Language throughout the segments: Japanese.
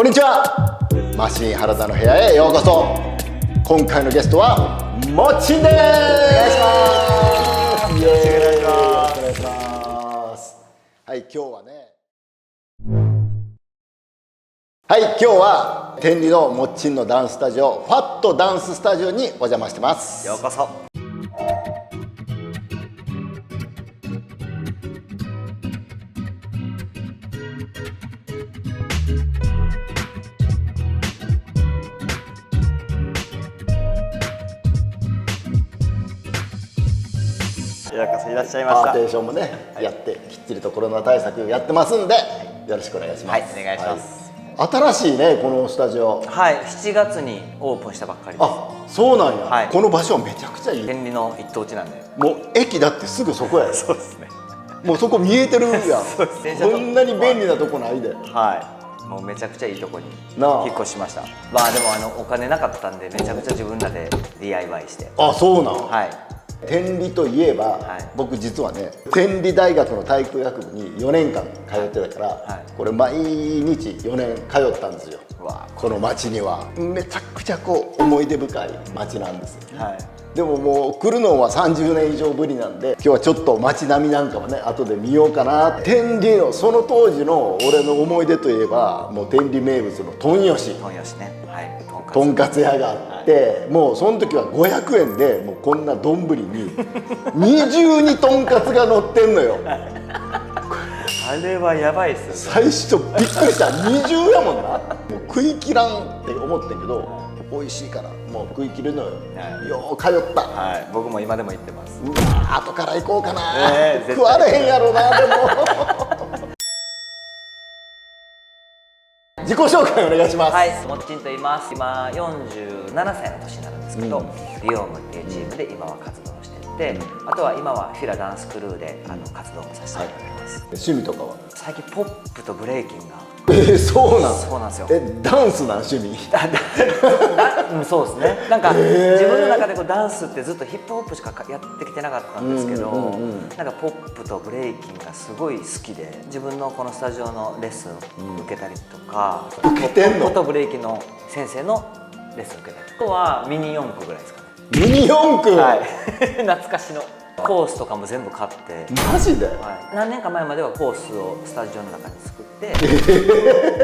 こんにちは。マシン原田の部屋へようこそ。今回のゲストはもっちんです。お願いします。よろしくお願いします。お願いします。はい、今日はね、今日は天理のもっちんのダンススタジオ、ファットダンススタジオにお邪魔してます。ようこそ。ようこそいらっしゃいました。パーテーションもね、やってきっちりとコロナ対策やってますんで、よろしくお願いします。はい、お願いします。新しいね、このスタジオ。はい、7月にオープンしたばっかりです。あ、そうなんや。はい、この場所めちゃくちゃいい。天理の一等地なんで。もう駅だってすぐそこや。そうですね。もうそこ見えてるやん。そうです。こんなに便利なとこないで。はい。もうめちゃくちゃいいとこに引っ越しました。まあでもお金なかったんでめちゃくちゃ自分らで DIY して。あ、そうなん。はい。天理といえば、僕実はね、天理大学の体育学部に4年間通ってたから、これ毎日4年通ったんですよ。この町にはめちゃくちゃこう思い出深い町なんですよ。でももう来るのは30年以上ぶりなんで、今日はちょっと街並みなんかもね後で見ようかな。天理のその当時の俺の思い出といえば、もう天理名物の豚吉。豚吉ね。はい。とんかつ屋があって、もうその時は500円でもうこんな丼に二重にとんかつが乗ってんのよ。あれはやばいっすよね。最初びっくりした。二重やもんな。もう食い切らんって思ってんけど、美味しいからもう食い切るのよ。よう通った。はい、僕も今でも行ってます。うわ、後から行こうかな。食われへんやろな。でも自己紹介お願いします。はい、もっちんと言います。今47歳の年になるんですけど、リオームっていうチームで今は活動してて、あとは今はフィラダンスクルーで活動もさせていただきます。趣味とかは最近ポップとブレイキンが。そうなん。そうなんですよ。ダンスなん趣味。そうですね。なんか自分の中でダンスってずっとヒップホップしかやってきてなかったんですけど、なんかポップとブレイキンがすごい好きで、自分のこのスタジオのレッスン受けたりとか、受けてんの？ポップとブレイキンの先生のレッスン受けたりとか、あとはミニ四駆ぐらいですかね。ミニ四駆。はい。懐かしの。コースとかも全部買って。マジで？何年か前まではコースをスタジオの中に作って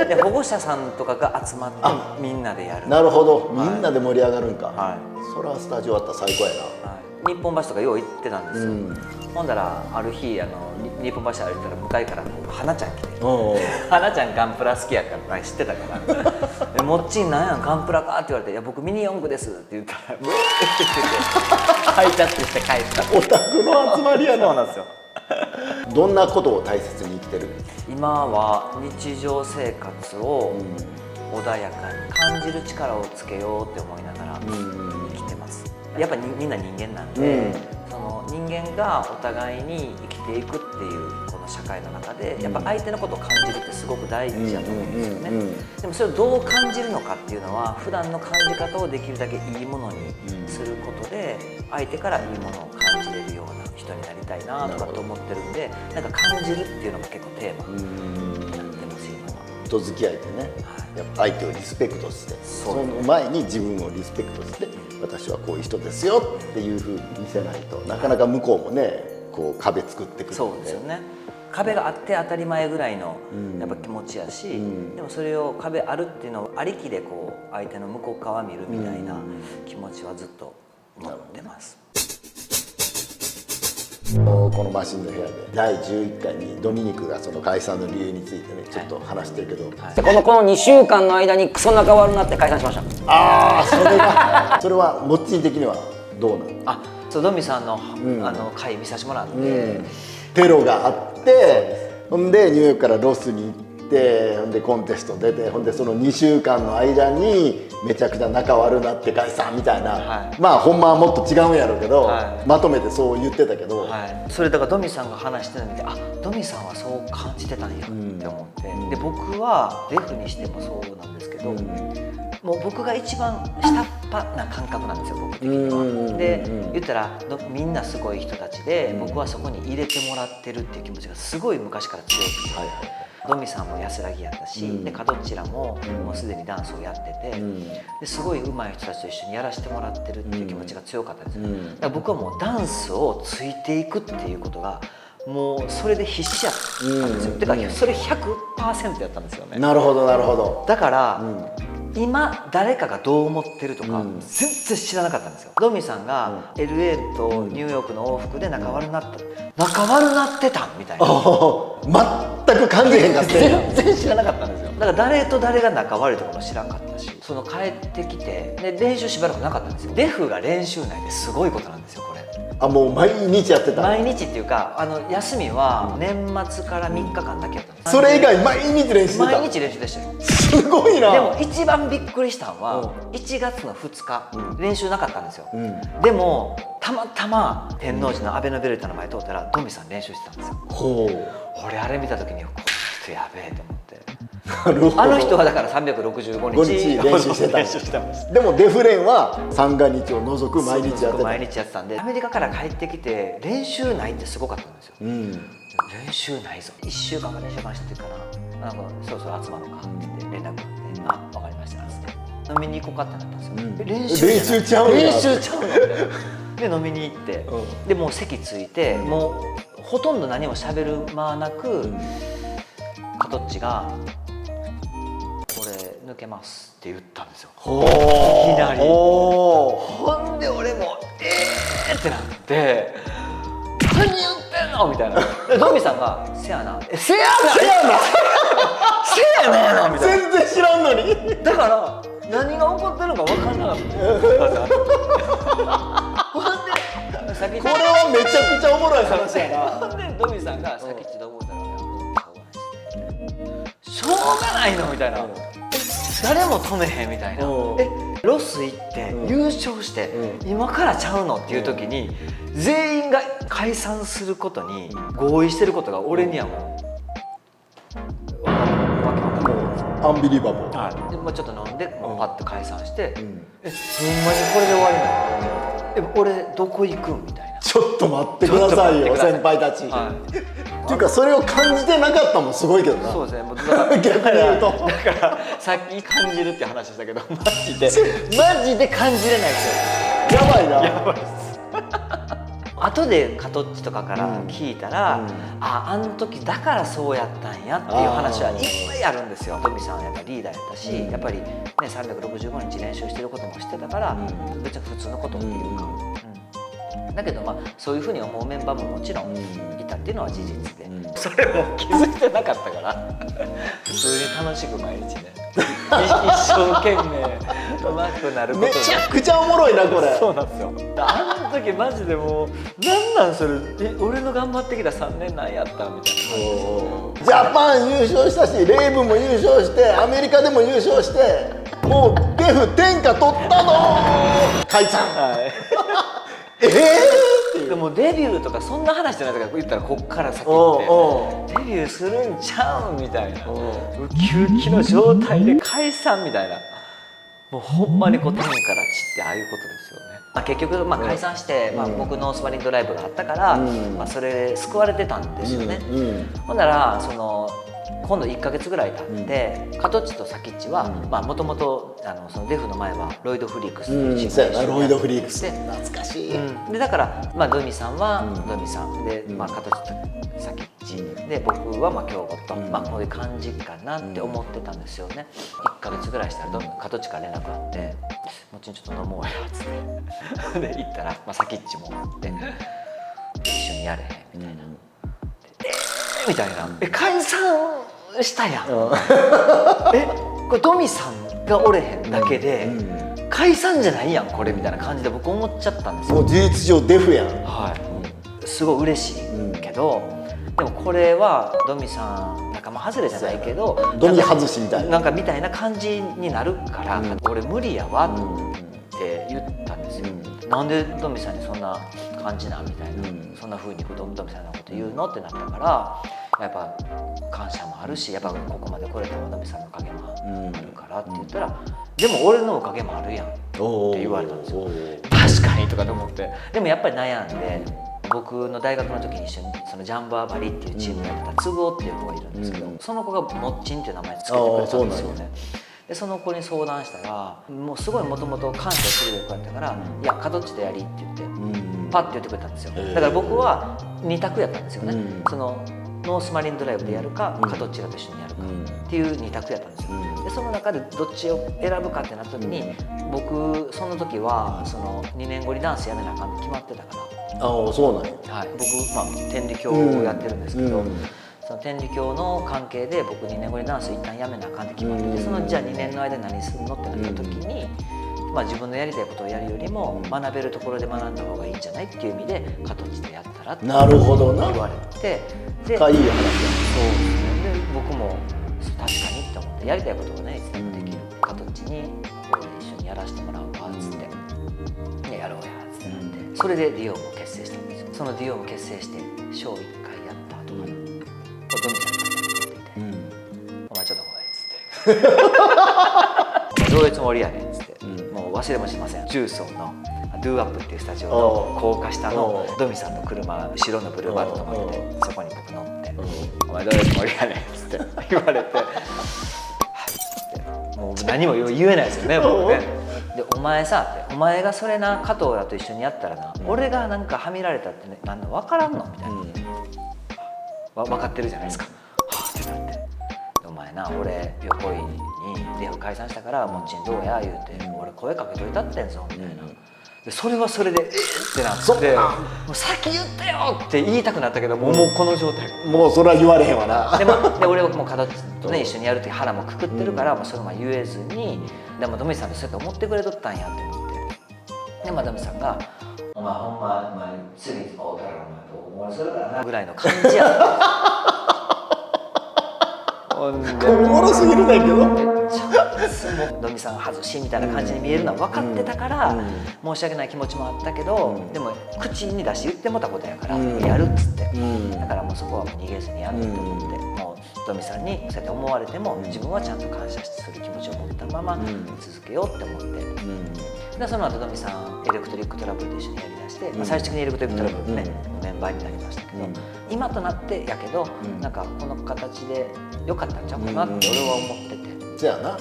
で保護者さんとかが集まってみんなでやる。なるほど、みんなで盛り上がるんか。それはスタジオあったら最高やな。日本橋とかよう行ってたんですよ。ほんだらある日日本橋歩いたら向かいから花ちゃん来て「花ちゃんガンプラ好きやから知ってたから「もっちんなんやんガンプラか?」って言われて「いや僕ミニ四駆です」って言ったら「うえ!」って言ってハイタッチして帰った。オタクの集まりやな。そうなんですよ。どんなことを大切に生きてる？今は日常生活を穏やかに感じる力をつけようって思いながら生きてます。やっぱりみんな人間なんで、その人間がお互いに生きていくっていうこの社会の中でやっぱ相手のことを感じるってすごく大事だと思うんですよね。でもそれをどう感じるのかっていうのは普段の感じ方をできるだけいいものにすることで相手からいいものを感じれるような人になりたいなとかと思ってるんで、なんか感じるっていうのが結構テーマになってます今は。人付き合いってね、やっぱ相手をリスペクトして、その前に自分をリスペクトして、私はこういう人ですよっていうふうに見せないとなかなか向こうもねこう壁作ってくるんで。そうですよね。壁があって当たり前ぐらいのやっぱ気持ちやし、でもそれを壁あるっていうのをありきでこう相手の向こう側見るみたいな気持ちはずっと持ってます。このマシンの部屋で第11回にドミニクがその解散の理由についてねちょっと話してるけど、この2週間の間にクソ仲悪くなって解散しました。ああ、それはモッチン的にはどうなの？そう、ドミさんの回見させてもらって、テロがあってほんでニューヨークからロスに行って、ほんでコンテスト出て、ほんでその2週間の間にめちゃくちゃ仲悪なって解散みたいな、まあほんまはもっと違うんやろうけど、まとめてそう言ってたけど、それだからドミさんが話してるのを見て、ドミさんはそう感じてたんやって思って、で僕はデフにしてもそうなんですけど、もう僕が一番下っ端な感覚なんですよ、僕的には。で言ったらみんなすごい人たちで、僕はそこに入れてもらってるっていう気持ちがすごい昔から強くて、ドミさんも安らぎやったし、でカドッチらももうすでにダンスをやってて、ですごい上手い人たちと一緒にやらせてもらってるっていう気持ちが強かったんですよ。だから僕はもうダンスをついていくっていうことがもうそれで必死やったんですよ。てかそれ 100% やったんですよね。なるほどなるほど。だから、今誰かがどう思ってるとか、全然知らなかったんですよ。ドミさんが LA とニューヨークの往復で仲悪なった仲悪なってたみたいな全く感じへんかった全然知らなかったんですよ。だから誰と誰が仲悪いとかも知らんかったし、その帰ってきてで練習しばらくなかったんですよ。デフが練習内ですごいことなんですよこれ。もう毎日やってた。毎日っていうか休みは年末から3日間だけやったんです。それ以外毎日練習してた。毎日練習でしたよ。すごいな。でも一番びっくりしたのは1月の2日、練習なかったんですよ。でもたまたま天王寺のアベノベルタの前通ったらドミさん練習してたんですよ。俺あれ見た時にこの人やべえと思って。なるほど。あの人はだから365日練習してたんです。でもデフレンは三が日を除く毎日やってた。毎日やってたんで、アメリカから帰ってきて練習ないってすごかったんですよ。練習ないぞ、1週間が練習回してるからそろそろ集まろうかって連絡があって「あ、分かりました」っつって飲みに行こうかってなったんですよ。練習ちゃうの練習ちゃうので飲みに行って、でもう席ついて、もうほとんど何も喋る間なく、カトッチが「俺抜けます」って言ったんですよ。いきなり。ほんで俺もってなって「何言ってんの?」みたいな。ドミさんが「せやな」「せやな」「せやな」「せやな」みたいな。全然知らんのに。だから何が起こってるのか分からなかった。ほんでさっきこれはめちゃくちゃおもろい話やな。ほんでドミさんが「さっきちどう思ったらしょうがないの?」みたいな。誰も止めへんみたいな。ロス行って優勝して今からちゃうのっていう時に全員が解散することに合意してることが俺にはもうわけわかんない。アンビリバボー。でもうちょっと飲んでもうパッと解散して「ほんまにこれで終わりなの？俺どこ行くん?」みたいな。ちょっと待ってくださいよ先輩たち。っていうかそれを感じてなかったもすごいけどな。そうですね。逆に言うとだからさっき感じるって話したけどマジで感じれないですよ。やばいな。やばいです。後でカトッチとかから聞いたら、あの時だからそうやったんやっていう話はいっぱいあるんですよ。ドミさんはやっぱリーダーやったし、やっぱりね365日練習してることもしてたから、別に普通のことっていうか、だけどそういうふうに思うメンバーももちろんいたっていうのは事実で、それも気づいてなかったから普通に楽しく毎日ね一生懸命うまくなることめちゃくちゃおもろいなこれ。そうなんですよ。あの時マジでもうなんそれ俺の頑張ってきた3年なんやったみたいな。ジャパン優勝したしレイブも優勝してアメリカでも優勝してもうデフ天下取ったの解散。でもデビューとかそんな話じゃないですか。言ったらこっから先ってデビューするんちゃうんみたいなウキウキの状態で解散みたいな。もうほんまにこう天から地ってああいうことですよね。結局解散して、僕のスパリングライブがあったから、それ救われてたんですよね。ほんなら今度1ヶ月ぐらい経ってカトッチとサキッチはもともとそのデフの前はロイド・フリークスっていうチームでロイド・フリークス懐かしい。でだからドミさんはドミさんでカトッチとサキッチで僕は京吾とこういう感じかなって思ってたんですよね。1ヶ月ぐらいしたらカトッチから連絡あって「もちろんちょっと飲もうよ」っつってで行ったらサキッチもおって「一緒にやれへん」みたいな。みたいな。解散したやん。これドミさんがおれへんだけで解散じゃないやんこれみたいな感じで僕思っちゃったんですよ。もう事実上デフやん。すごい嬉しいけど、でもこれはドミさん仲間外れじゃないけどドミ外しみたいななんかみたいな感じになるから俺無理やわって言ったんですよ。なんでドミさんにそんな感じなんみたいな、そんな風にドミさんのこと言うのってなったからやっぱ感謝もあるしやっぱここまで来れたのはドミさんのおかげもあるからって言ったら、でも俺のおかげもあるやんって言われたんですよ。確かにとかと思って、でもやっぱり悩んで僕の大学の時に一緒にそのジャンバーバリっていうチームをやってたつぐおっていう子がいるんですけど、その子がもっちんっていう名前つけてくれたんですよね。でその子に相談したらもうすごいもともと感謝する子やったから「いやカトッチとやり」って言ってパッて言ってくれたんですよ。だから僕は2択やったんですよね。そのノースマリンドライブでやるかカトッチらと一緒にやるかっていう2択やったんですよ。でその中でどっちを選ぶかってなった時に僕その時はその2年後にダンスやめなあかんって決まってたから。ああそうなんや。はい、僕、天理教をやってるんですけど、その天理教の関係で僕2年後にダンス一旦やめなあかんって決まってて、そのじゃあ2年の間何するのってなった時に、自分のやりたいことをやるよりも学べるところで学んだ方がいいんじゃないっていう意味でカトッチでやったらってなるほどな言われて、で深い話や。そうですね。で僕も確かにって思ってやりたいことをねいつでもできるカトッチに一緒にやらせてもらうわっつってやろうやっつってなって、それでディオームを結成したんですよ。そのディオーム結成してショー1回やった後かな、ドミちゃんが言っていて「お前ちょっと来い」っつって「どういうつもりやねん」っつって、もう忘れもしません。ジューソンのドゥーアップっていうスタジオの高架下のドミさんの車白のブルーバードと思ってて、そこに僕乗って「お前どういうつもりやねん」っつって言われてもう何も言えないですよね僕ね。でお前さって、お前がそれな加藤らと一緒にやったらな、俺がなんかはみられたってね、なんだ分からんのみたいな、分かってるじゃないですか。はあってなって、お前な俺横井にデフ解散したからもっちんどうや言うて俺声かけといたってんぞみたいな。でそれはそれでってなって「もう先言ってよ!」って言いたくなったけどもうこの状態もうそれは言われへんわな。で俺はもうカトッチとね一緒にやるって腹もくくってるから、もうそれも言えずに、でもドミさんってそうやって思ってくれとったんやって思って、でドミさんが「お前ほんま次会うたらお前と思わせるからな」ぐらいの感じやったおもろすぎるんだけど、めっちゃドミさん外しみたいな感じに見えるのは分かってたから、申し訳ない気持ちもあったけど、でも口に出して言ってもたことやから、やるっつって、だからもうそこはもう逃げずにやるって思って、もうドミさんにそうやって思われても自分はちゃんと感謝する気持ちを持ったまま続けようって思って、でその後ドミさんエレクトリックトラブルと一緒にやりだして、最終的にエレクトリックトラブルのねメンバーになりましたけど、今となってやけどなんかこの形で良かったんちゃうかなって俺は思ってて。そやな、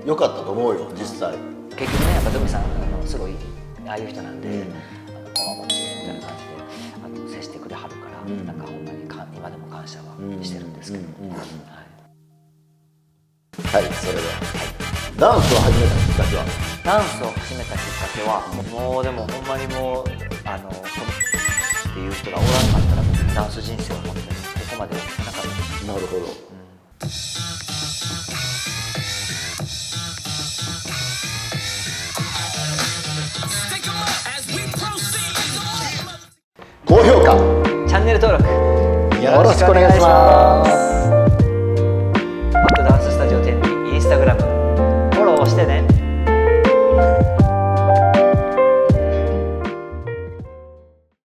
よかったと思うよ実際。結局ねやっぱドミさんすごいああいう人なんで、おもちみたいな感じで接してくれはるから、なんかほんまに今でも感謝はしてるんですけど、はい、それではダンスを始めたきっかけは？ダンスを始めたきっかけはもうでもほんまにもうこのっていう人がおらんかったらダンス人生を持ってここまでなかったです。なるほど。高評価、チャンネル登録よろしくお願いします。